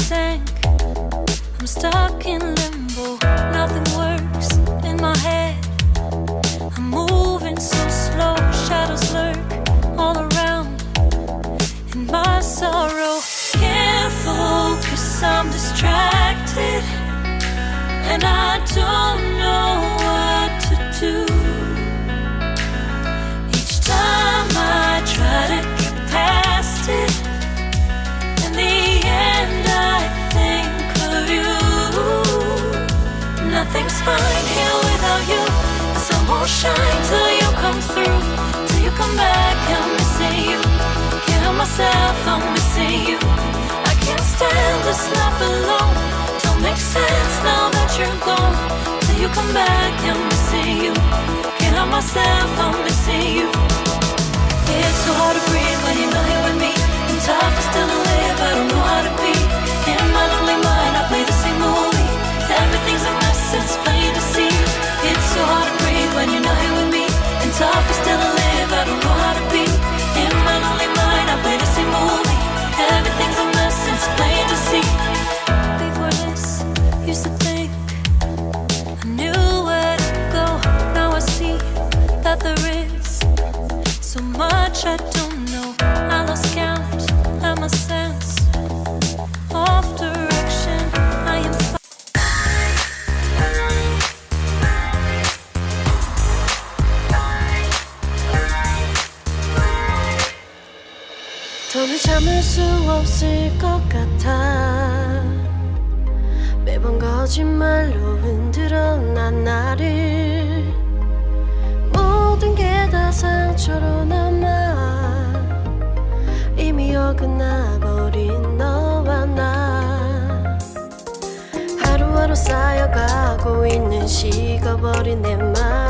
tank. I'm stuck in limbo, nothing works in my head. I'm moving so slow, shadows lurk all around. In my sorrow, can't focus, I'm distracted, and I don't know what to do. Each time I try to get past it, in the end I think of you. Nothing's fine here without you. The sun won't shine till you come through. Till you come back, I'm missing you. Can't help myself, I'm missing you. I can't stand this life alone. Don't make sense now that you're gone. Till you come back, I'm missing you. Can't help myself, I'm missing you. It's so hard to breathe when you're not here with me. And tough is still to live, I don't know how to be. In my lonely mind, I play the same movie. Everything's a mess, it's plain to see. It's so hard to breathe when you're not here with me. And tough is still to live, I don't know how to be. In my lonely mind, I play the same movie. Everything's a mess, it's plain to see. Before this, used to think I knew where to go. Now I see that there is so much I don't know. I lost count at my sense of direction. I am 더는 참을 수 없을 것 같아. 매번 거짓말로 흔들어 난 나를. 모든 게 다 상처로 남아. 이미 어긋나버린 너와 나. 하루하루 쌓여가고 있는 식어버린 내 맘.